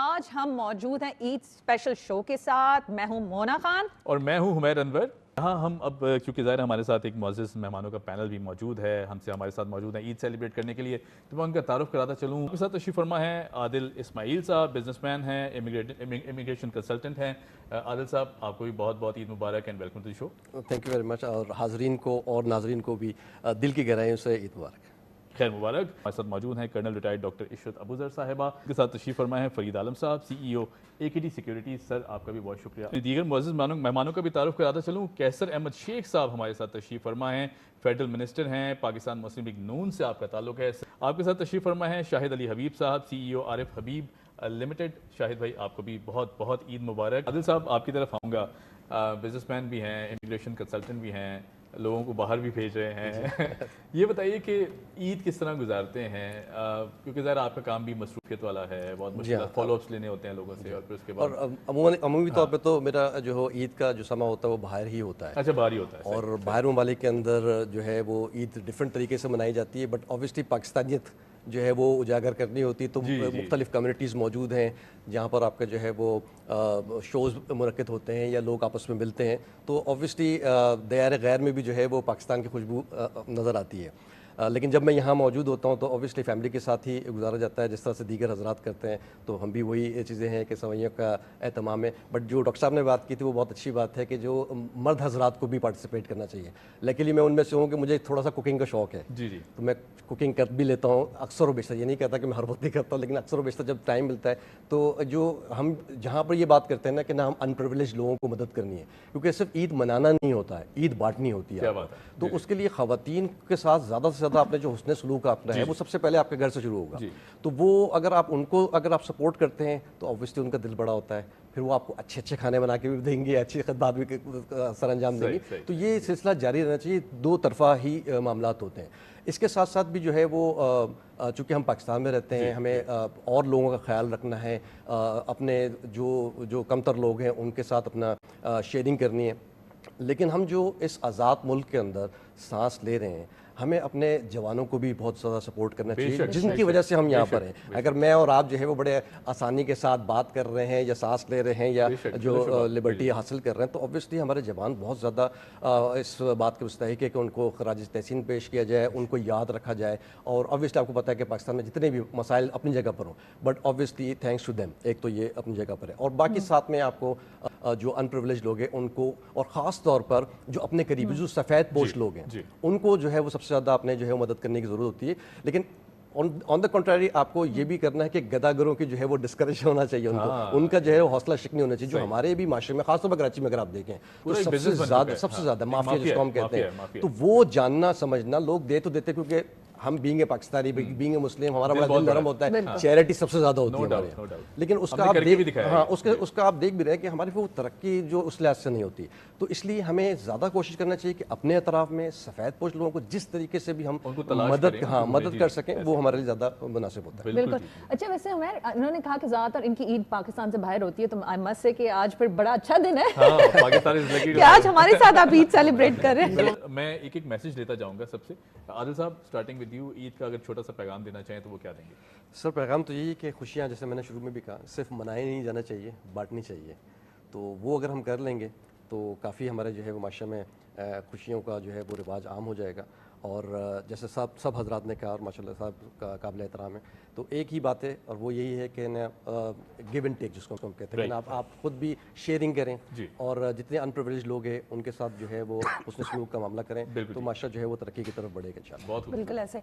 آج ہم موجود ہیں عید اسپیشل شو کے ساتھ. میں ہوں مونا خان اور میں ہوں حمیر انور. یہاں ہم اب کیونکہ ظاہر ہمارے ساتھ ایک معزز مہمانوں کا پینل بھی موجود ہے, ہمارے ساتھ موجود ہیں عید سیلیبریٹ کرنے کے لیے, تو میں ان کا تعارف کراتا چلوں. ان کے ساتھ تشریف فرما ہیں عادل اسماعیل صاحب, بزنس مین ہیں, امیگریشن کنسلٹنٹ ہیں. عادل صاحب, آپ کو بھی بہت بہت Eid Mubarak and welcome to the show. Thank you very much, اور حاضرین کو اور ناظرین کو بھی دل کی گہرائیوں سے عید مبارک. خیر مبارک. ہمارے ساتھ موجود ہیں کرنل ریٹائرڈ ڈاکٹر عشرت ابوذر صاحبہ. ان کے ساتھ تشریف فرما ہے فرید عالم صاحب, سی ای او AKD سیکیورٹیز. سر آپ کا بھی بہت شکریہ. دیگر معزز مہمانوں کا بھی تعارف کراتا چلوں. کیسر احمد شیخ صاحب ہمارے ساتھ تشریف فرما ہیں, فیڈرل منسٹر ہیں, پاکستان مسلم لیگ نون سے آپ کا تعلق ہے. آپ کے ساتھ تشریف فرما ہیں شاہد علی حبیب صاحب, سی ای او عارف حبیب لمیٹڈ. شاہد بھائی آپ کو بھی بہت بہت عید مبارک. عادل صاحب آپ کی طرف آؤں گا. بزنس مین بھی ہیں, امیگریشن کنسلٹنٹ بھی ہیں, لوگوں کو باہر بھی بھیج رہے ہیں. یہ بتائیے کہ عید کس طرح گزارتے ہیں, کیونکہ ظاہر آپ کا کام بھی مصروفیت والا ہے, بہت مشکل فالو اپس لینے ہوتے ہیں لوگوں سے, اور پھر اس کے بعد اور عمومی طور پہ تو میرا جو ہو عید کا جو سما ہوتا ہے وہ باہر ہی ہوتا ہے. اچھا, باہر ہی ہوتا ہے. اور باہر ممالک کے اندر جو ہے وہ عید ڈفرینٹ طریقے سے منائی جاتی ہے, بٹ اوبیسلی پاکستانیت جو ہے وہ اجاگر کرنی ہوتی ہے. تو مختلف کمیونٹیز موجود ہیں جہاں پر آپ کا جو ہے وہ شوز منعقد ہوتے ہیں یا لوگ آپس میں ملتے ہیں, تو اوبیسلی دیار غیر میں بھی جو ہے وہ پاکستان کی خوشبو نظر آتی ہے. لیکن جب میں یہاں موجود ہوتا ہوں تو اوبیسلی فیملی کے ساتھ ہی گزارا جاتا ہے, جس طرح سے دیگر حضرات کرتے ہیں. تو ہم بھی وہی چیزیں ہیں کہ سوئیوں کا اہتمام ہے. بٹ جو ڈاکٹر صاحب نے بات کی تھی وہ بہت اچھی بات ہے کہ جو مرد حضرات کو بھی پارٹیسپیٹ کرنا چاہیے. لیکن میں ان میں سے ہوں کہ مجھے تھوڑا سا کوکنگ کا شوق ہے, تو میں کوکنگ کر بھی لیتا ہوں اکثر و بیشتر. یہ نہیں کہتا کہ میں ہر وقت نہیں کرتا ہوں, لیکن اکثر و بیشتر جب ٹائم ملتا ہے تو جو ہم جہاں پر یہ بات کرتے ہیں نا کہ نہ ہم ان پریویلیج لوگوں کو مدد کرنی ہے, کیونکہ صرف عید منانا نہیں ہوتا ہے, عید بانٹنی ہوتی ہے. تو اس کے لیے خواتین کے ساتھ زیادہ سے زیادہ آپ نے جو حسن سلوک اپنا ہے وہ سب سے پہلے آپ کے گھر سے شروع ہوگا. تو وہ اگر آپ ان کو اگر آپ سپورٹ کرتے ہیں تو اوبیسلی ان کا دل بڑا ہوتا ہے, پھر وہ آپ کو اچھے اچھے کھانے بنا کے بھی دیں گے, اچھی خدمات بھی سر انجام دیں گے. تو یہ سلسلہ جاری رہنا چاہیے, دو طرفہ ہی معاملات ہوتے ہیں. اس کے ساتھ ساتھ بھی جو ہے وہ چونکہ ہم پاکستان میں رہتے ہیں, ہمیں اور لوگوں کا خیال رکھنا ہے, اپنے جو کمتر لوگ ہیں ان کے ساتھ اپنا شیئرنگ کرنی ہے. لیکن ہم جو اس آزاد ملک کے اندر سانس لے رہے ہیں, ہمیں اپنے جوانوں کو بھی بہت زیادہ سپورٹ کرنا چاہیے, جن کی وجہ سے ہم یہاں پر ہیں. اگر میں اور آپ جو ہے وہ بڑے آسانی کے ساتھ بات کر رہے ہیں یا سانس لے رہے ہیں یا جو لبرٹی حاصل کر رہے ہیں, تو اوبیسلی ہمارے جوان بہت زیادہ اس بات کے مستحق ہے کہ ان کو خراج تحسین پیش کیا جائے, ان کو یاد رکھا جائے. اور اوبیسلی آپ کو پتہ ہے کہ پاکستان میں جتنے بھی مسائل اپنی جگہ پر ہوں, but obviously thanks to them, ایک تو یہ اپنی جگہ پر ہے, اور باقی ساتھ میں آپ کو جو ان پریویلیج لوگ ہیں ان کو, اور خاص طور پر جو اپنے قریبی جو سفید پوش لوگ ہیں ان کو جو ہے وہ سب سے زیادہ آپ نے جو ہے مدد کرنے کی ضرورت ہوتی ہے. لیکن آن دا کنٹراری آپ کو یہ بھی کرنا ہے کہ گداگروں کی جو ہے وہ ڈسکریج ہونا چاہیے, ان کا جو ہے وہ حوصلہ شکنی ہونا چاہیے. جو ہمارے بھی معاشرے میں خاص طور پر کراچی میں اگر آپ دیکھیں تو سب سے زیادہ مافیا جس کو ہم کہتے ہیں, تو وہ جاننا سمجھنا, لوگ دے تو دیتے کیونکہ ہم being a Pakistani, being a Muslim, ہمارا بڑا دل نرم ہوتا ہے, چیریٹی سب سے زیادہ ہوتی ہے ہمارے یہاں. لیکن اس کا آپ دیکھ بھی رہے ہیں کہ ہماری وہ ترقی جو اس لحاظ سے نہیں ہوتی. تو اس لیے ہمیں زیادہ کوشش کرنا چاہیے کہ اپنے اطراف میں سفید پوش لوگوں کو جس طریقے سے بھی ہم مدد کر سکیں وہ ہمارے لیے زیادہ مناسب ہوتا ہے. بالکل. اچھا, ویسے ہمیں انہوں نے کہا کہ زیادہ تر ان کی عید پاکستان سے باہر ہوتی ہے, تو آئی مسٹ سے کہ آج پھر بڑا اچھا دن ہے کہ آج ہمارے ساتھ آپ عید سیلیبریٹ کر رہے ہیں. میں ایک میسج دیتا جاؤں گا سب سے. عادل صاحب, اسٹارٹنگ ود یو, عید کا اگر چھوٹا سا پیغام دینا چاہیں تو وہ کیا دیں گے؟ سر پیغام تو یہی ہے کہ خوشیاں, جیسے میں نے شروع میں بھی کہا, صرف منائے نہیں جانا چاہیے, بانٹنی چاہیے. تو وہ اگر ہم کر لیں گے تو کافی ہمارے جو ہے وہ معاشرے میں خوشیوں کا جو ہے وہ رواج عام ہو جائے گا. اور جیسے سب حضرات نے کہا, اور ماشاء اللہ صاحب کا قابل احترام ہے, تو ایک ہی بات ہے اور وہ یہی ہے کہ گیو اینڈ ٹیک جس کو ہم کہتے ہیں, کہ آپ خود بھی شیئرنگ کریں, اور جتنے ان پریویلیج لوگ ہیں ان کے ساتھ جو ہے وہ حسن سلوک کا معاملہ کریں, تو معاشرہ جو ہے وہ ترقی کی طرف بڑھے گا انشاءاللہ. بالکل ایسے